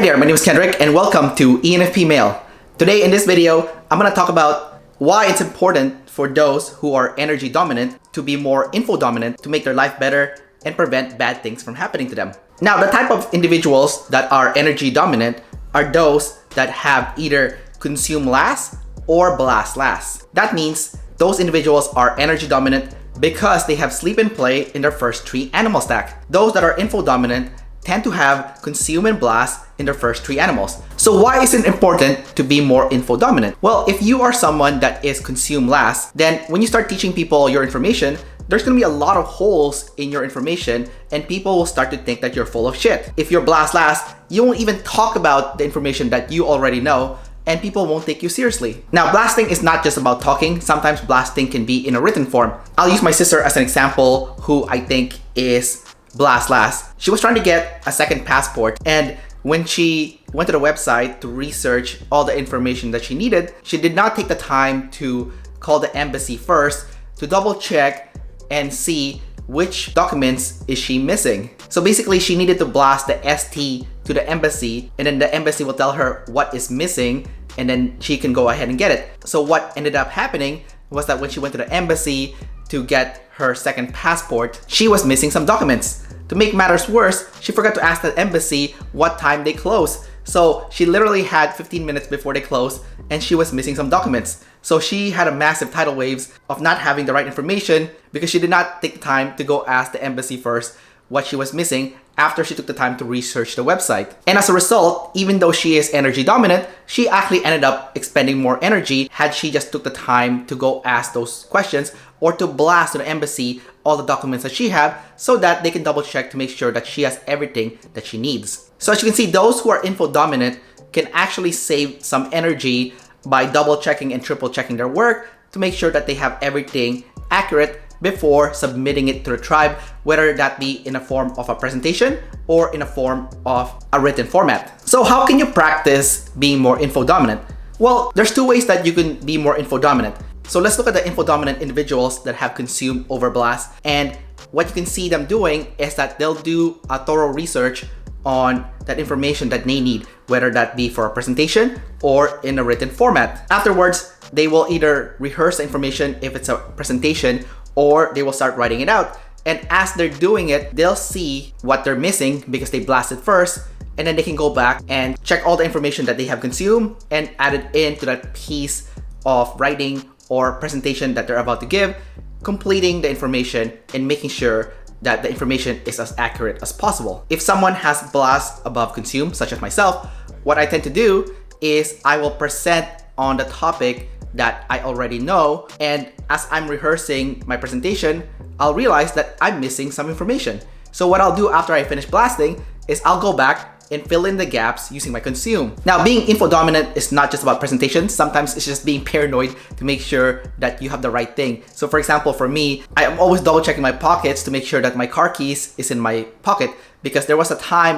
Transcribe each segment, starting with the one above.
Hi there, my name is Kendrick and welcome to ENFP Mail. Today in this video, I'm going to talk about why it's important for those who are energy dominant to be more info dominant to make their life better and prevent bad things from happening to them. Now, the type of individuals that are energy dominant are those that have either consume last or blast last. That means those individuals are energy dominant because they have sleep and play in their first three animal stack. Those that are info dominant tend to have consume and blast in their first three animals. So why is it important to be more info dominant? Well, if you are someone that is consume last, then when you start teaching people your information, there's gonna be a lot of holes in your information and people will start to think that you're full of shit. If you're blast last, you won't even talk about the information that you already know and people won't take you seriously. Now, blasting is not just about talking. Sometimes blasting can be in a written form. I'll use my sister as an example, who I think is blast last. She was trying to get a second passport, and when she went to the website to research all the information that she needed, she did not take the time to call the embassy first to double check and see which documents is she missing. So basically, she needed to blast the ST to the embassy, and then the embassy will tell her what is missing, and then she can go ahead and get it. So what ended up happening was that when she went to the embassy to get her second passport, she was missing some documents. To make matters worse, she forgot to ask the embassy what time they close. So she literally had 15 minutes before they closed and she was missing some documents. So she had a massive tidal waves of not having the right information because she did not take the time to go ask the embassy first what she was missing after she took the time to research the website. And as a result, even though she is energy dominant, she actually ended up expending more energy had she just took the time to go ask those questions or to blast to the embassy all the documents that she have so that they can double check to make sure that she has everything that she needs. So as you can see, those who are info dominant can actually save some energy by double checking and triple checking their work to make sure that they have everything accurate before submitting it to the tribe, whether that be in a form of a presentation or in a form of a written format. So how can you practice being more info dominant? Well, there's two ways that you can be more info dominant. So let's look at the info dominant individuals that have consumed over blast, and what you can see them doing is that they'll do a thorough research on that information that they need, whether that be for a presentation or in a written format. Afterwards, they will either rehearse the information if it's a presentation, or they will start writing it out. And as they're doing it, they'll see what they're missing because they blasted first, and then they can go back and check all the information that they have consumed and add it into that piece of writing or presentation that they're about to give, completing the information and making sure that the information is as accurate as possible. If someone has blast above consume, such as myself, what I tend to do is I will present on the topic that I already know, and as I'm rehearsing my presentation, I'll realize that I'm missing some information. So what I'll do after I finish blasting is I'll go back and fill in the gaps using my consume. Now, being info dominant is not just about presentations. Sometimes it's just being paranoid to make sure that you have the right thing. So for example, for me, I am always double checking my pockets to make sure that my car keys is in my pocket, because there was a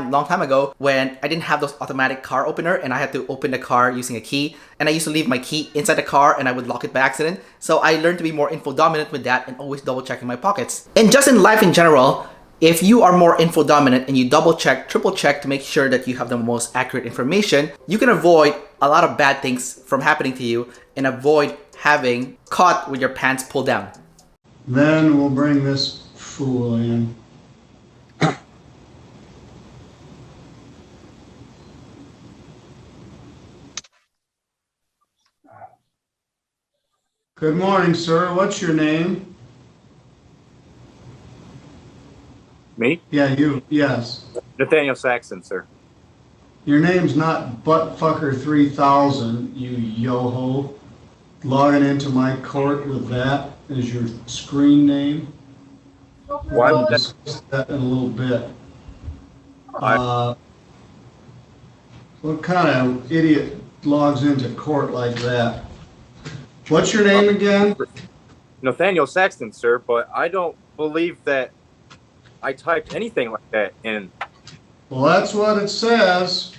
long time ago when I didn't have those automatic car opener and I had to open the car using a key, and I used to leave my key inside the car and I would lock it by accident. So I learned to be more info dominant with that and always double checking my pockets. And just in life in general, if you are more info dominant and you double check, triple check to make sure that you have the most accurate information, you can avoid a lot of bad things from happening to you and avoid having caught with your pants pulled down. Then we'll bring this fool in. Good morning, sir. What's your name? Me? Yeah, you. Yes. Nathaniel Saxon, sir. Your name's not Buttfucker3000, you yo-ho. Logging into my court with that as your screen name. Why We'll would that? discuss that in a little bit. What kind of idiot logs into court like that? What's your name again? Nathaniel Saxton, sir, but I don't believe that I typed anything like that in. Well, that's what it says.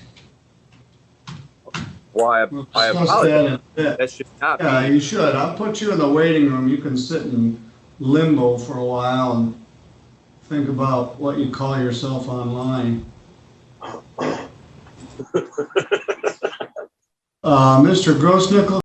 Why, We'll I discuss apologize. that in a bit. That should not be. Yeah, you should. I'll put you in the waiting room. You can sit in limbo for a while and think about what you call yourself online. Mr. Grossnickel,